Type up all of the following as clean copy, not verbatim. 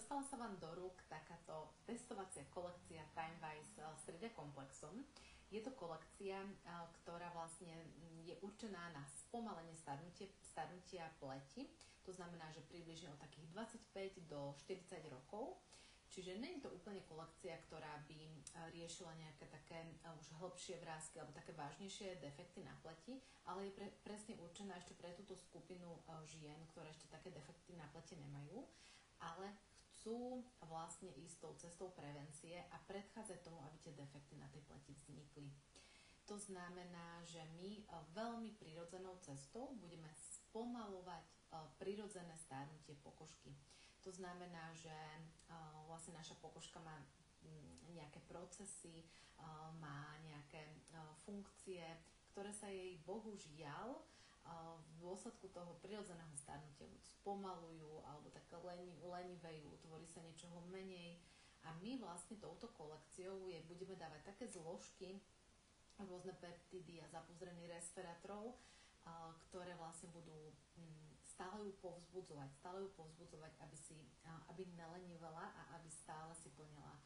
dostala sa vám do rúk takáto testovacia kolekcia Timewise s 3D komplexom. Je to kolekcia, ktorá vlastne je určená na spomalenie starnutia pleti. To znamená, že približne od takých 25 do 40 rokov. Čiže nie je to úplne kolekcia, ktorá by riešila nejaké také už hlbšie vrásky alebo také vážnejšie defekty na pleti, ale je presne určená ešte pre túto skupinu žien, ktoré ešte také defekty na pleti nemajú, ale chcú vlastne ísť tou cestou prevencie a predchádzať tomu, aby tie defekty na tej pleti vznikli. To znamená, že my veľmi prirodzenou cestou budeme spomalovať prirodzené starnutie pokožky. To znamená, že vlastne naša pokožka má nejaké procesy, má nejaké funkcie, ktoré sa jej bohužiaľ v dôsledku toho prirodzeného starnutia spomalujú alebo tak lenivejú, tvorí sa niečoho menej. A my vlastne touto kolekciou budeme dávať také zložky, rôzne peptidy a zapozrený resveratrol, ktoré vlastne budú stále ju povzbudzovať, aby nelenivala a aby stále si plnila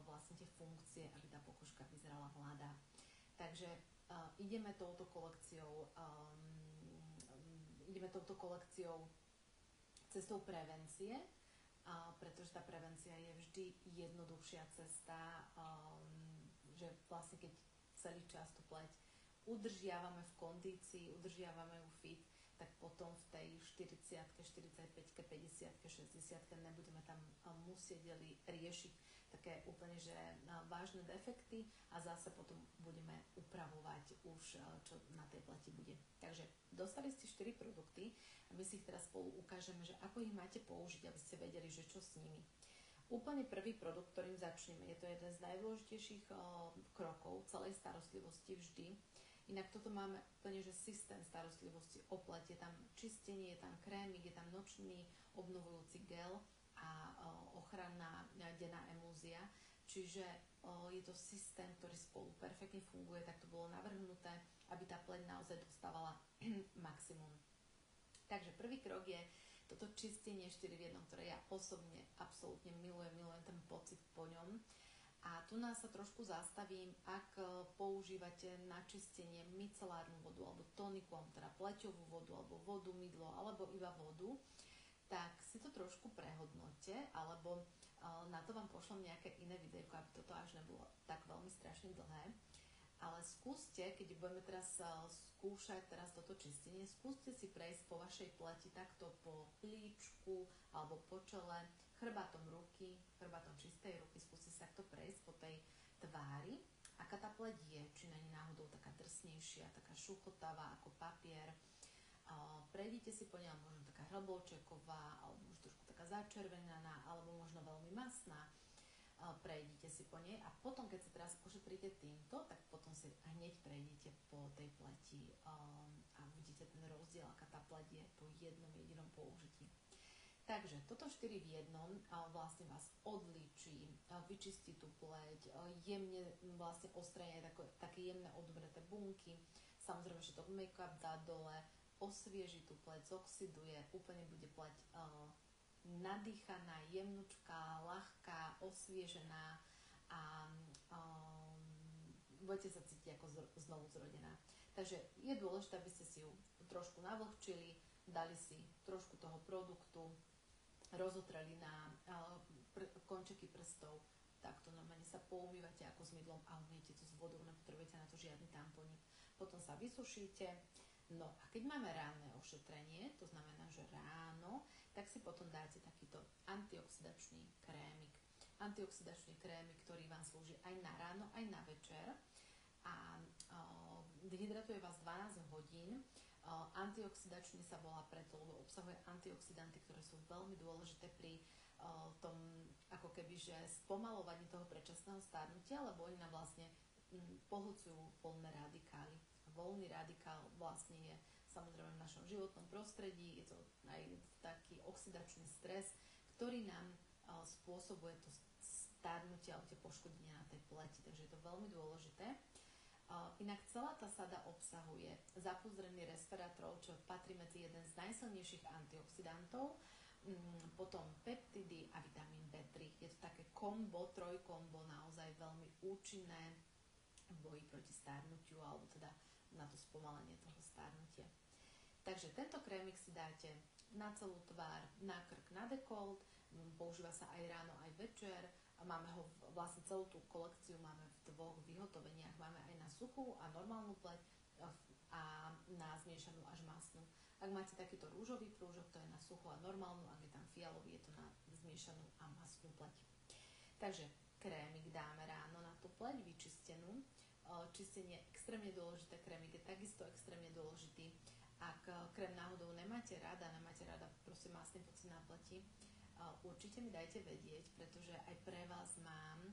vlastne tie funkcie, aby tá pokožka vyzerala mladá. Takže ideme touto kolekciou cestou prevencie, pretože tá prevencia je vždy jednoduchšia cesta, že vlastne keď celý čas tú pleť udržiavame v kondícii, udržiavame ju fit, tak potom v tej 40-ke, 45-ke, 50-ke, 60-ke nebudeme tam musieť riešiť také úplne že vážne defekty a zase potom budeme upravovať už, čo na tej pleti bude. Takže dostali ste 4 produkty a my si ich teraz spolu ukážeme, že ako ich máte použiť, aby ste vedeli, že čo s nimi. Úplne prvý produkt, ktorým začneme, je to jeden z najdôležitejších krokov celej starostlivosti vždy. Inak toto máme úplne, že systém starostlivosti o pleť. Je tam čistenie, je tam krémik, je tam nočný obnovujúci gel a ochranná denná emúzia. Čiže je to systém, ktorý spolu perfektne funguje, tak to bolo navrhnuté, aby tá pleť naozaj dostávala maximum. Takže prvý krok je toto čistenie 4 v 1, ktoré ja osobne absolútne milujem ten pocit po ňom. A tu nás sa trošku zastavím, ak používate na čistenie micelárnu vodu alebo toniku, teda pleťovú vodu, alebo vodu, mydlo, alebo iba vodu, tak si to trošku prehodnote, alebo na to vám pošlem nejaké iné videjko, aby toto až nebolo tak veľmi strašne dlhé. Ale skúste, keď budeme teraz skúšať toto čistenie, skúste si prejsť po vašej pleti takto po plíčku alebo po čele, chrbátom ruky, chrbátom čistej ruky, skúste sa takto prejsť po tej tvári, aká tá pleť je, či není náhodou taká drsnejšia, taká šuchotavá ako papier. Prejdite si po nej, možno taká hlbočeková, alebo možno trošku taká začervenaná, alebo možno veľmi masná. Prejdite si po nej a potom, keď sa teraz ošetríte týmto, tak potom si hneď prejdete po tej pleti a vidíte ten rozdiel, aká tá pleť je po jednom jedinom použití. Takže toto 4 v 1 vlastne vás odlíči, vyčistí tú pleť, jemne vlastne odstráni také jemné odumreté bunky, samozrejme, že to make-up dá dole, osvieži tú pleť, zoxiduje, úplne bude pleť nadýchaná, jemnučká, ľahká, osviežená a budete sa cítiť ako znovu zrodená. Takže je dôležité, aby ste si ju trošku navlhčili, dali si trošku toho produktu, rozotreli na končeky prstov, takto normálne sa poumývate ako s mydlom a umiete to s vodou, nepotrebujete na to žiadny tamponík. Potom sa vysušíte. No a keď máme ránne ošetrenie, to znamená, že ráno, tak si potom dáte takýto antioxidačný krémik. Antioxidačný krémik, ktorý vám slúži aj na ráno, aj na večer a dehydratuje vás 12 hodín. Antioxidačný sa volá preto, lebo obsahuje antioxidanty, ktoré sú veľmi dôležité pri tom ako keby, že spomalovaní toho predčasného starnutia, lebo oni nám vlastne pohlcujú voľné radikály. Voľný radikál vlastne je samozrejme v našom životnom prostredí, je to aj taký oxidačný stres, ktorý nám spôsobuje to starnutie alebo tie poškodenia na tej pleti, takže je to veľmi dôležité. Inak celá tá sada obsahuje zapúzdrený resveratrol, čo patrí medzi jeden z najsilnejších antioxidantov Potom peptidy a vitamín B3. Je to také kombo, trojkombo, naozaj veľmi účinné v boji proti starnutiu, alebo teda na to spomalenie toho starnutia. Takže tento krémik si dáte na celú tvár, na krk, na dekolt, používa sa aj ráno, aj večer. Máme ho, vlastne celú tú kolekciu máme v dvoch vyhotoveniach. Máme aj na suchú a normálnu pleť a na zmiešanú až masnú. Ak máte takýto rúžový prúžok, to je na suchú a normálnu, ak je tam fialový, je to na zmiešanú a masnú pleť. Takže krémik dáme ráno na tú pleť vyčistenú. Čistenie je extrémne dôležité, krémik je takisto extrémne dôležitý. Ak krém náhodou nemáte rada proste masný pocit na pleti, určite mi dajte vedieť, pretože aj pre vás mám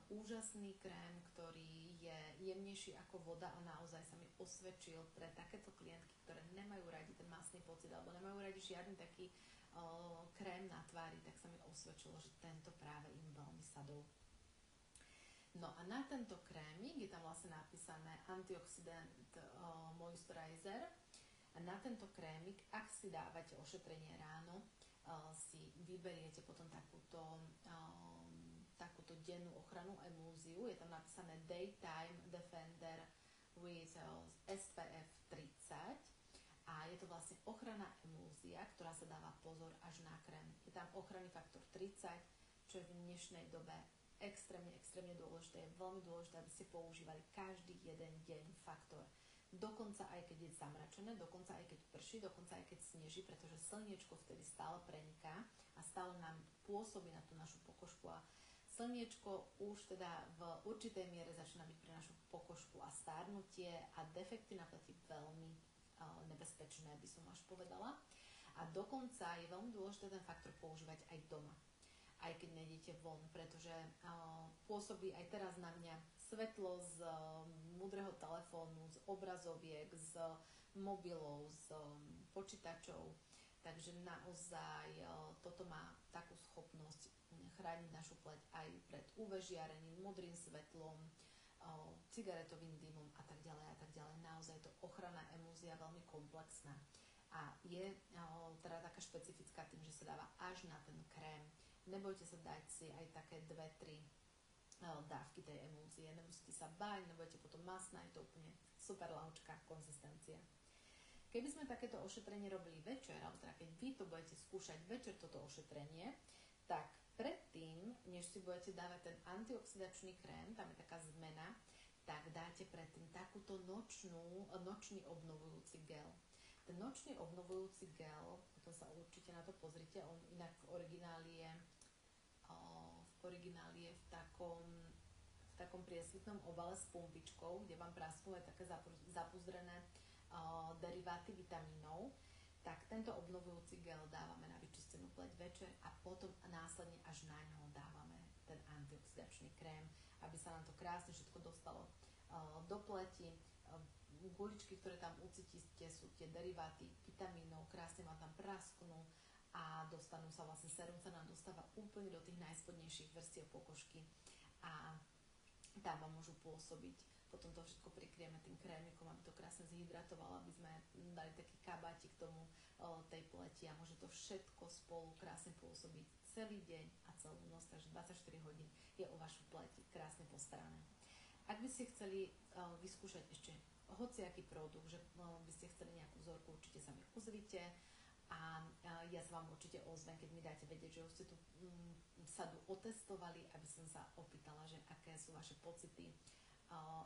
úžasný krém, ktorý je jemnejší ako voda a naozaj sa mi osvedčil pre takéto klientky, ktoré nemajú radi ten masný pocit alebo nemajú radi žiadny taký krém na tvári, tak sa mi osvedčilo, že tento práve im veľmi sadol. No a na tento krémik je tam vlastne napísané antioxidant moisturizer. A na tento krémik, ak si dávate ošetrenie ráno, si vyberiete potom takúto dennú ochranu emúziu. Je tam napísané Daytime Defender with SPF 30 a je to vlastne ochranná emúzia, ktorá sa dáva pozor až na krém. Je tam ochranný faktor 30, čo je v dnešnej dobe extrémne dôležité. Je veľmi dôležité, aby ste používali každý jeden deň faktor. Dokonca aj keď je zamračené, dokonca aj keď prší, dokonca aj keď sneží, pretože slniečko vtedy stále preniká a stále nám pôsobí na tú našu pokožku a slniečko už teda v určitej miere začína byť pre našu pokožku a stárnutie a defekty na pleti veľmi nebezpečné, by som až povedala. A dokonca je veľmi dôležité ten faktor používať aj doma, aj keď nejdete von, pretože pôsobí aj teraz na mňa svetlo z múdreho telefónu, z obrazoviek, z mobilov, z počítačov. Takže naozaj toto má takú schopnosť chrániť našu pleť aj pred UV žiarením, modrým svetlom, cigaretovým dymom a tak ďalej a tak ďalej. Naozaj to ochranná emúzia veľmi komplexná a je teda taká špecifická tým, že sa dáva až na ten krém. Nebojte sa dať si aj také 2-3 dávky tej emúzie, nemusíte sa báť, nebudete potom masná, je to úplne super ľahúčká konzistencia. Keby sme takéto ošetrenie robili večer, alebo teda keď vy to budete skúšať večer toto ošetrenie, tak predtým, než si budete dávať ten antioxidačný krém, tam je taká zmena, tak dáte predtým takúto nočný obnovujúci gel. Ten nočný obnovujúci gel, potom sa určite na to pozrite, on inak v origináli je v takom priesvitnom obale s pumpičkou, kde vám prasknú aj také zapuzdrené deriváty vitamínov. Tak tento obnovujúci gel dávame na vyčistenú pleť večer a potom následne až na ňo dávame ten antioxidačný krém, aby sa nám to krásne všetko dostalo do pleti. Guličky, ktoré tam ucítite, sú tie deriváty vitamínov, krásne vám tam prasknú a dostanú sa vlastne, serum sa nám dostáva úplne do tých najspodnejších vrstiev pokožky a tam vám môžu pôsobiť. Potom to všetko prikrieme tým krémikom, aby to krásne zhydratovalo, aby sme dali taký kabátik k tomu tej pleti a môže to všetko spolu krásne pôsobiť celý deň a celú noc, takže 24 hodín je o vašu pleti krásne postarané. Ak by ste chceli vyskúšať ešte hociaký produkt, že by ste chceli nejakú vzorku, určite sa mi ozvite a ja sa vám určite ozvem, keď mi dáte vedieť, že už ste tú sadu otestovali, aby som sa opýtala, že aké sú vaše pocity,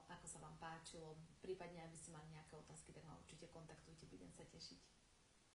ako sa vám páčilo, prípadne aby ste mali nejaké otázky, tak ma určite kontaktujte, budem sa tešiť.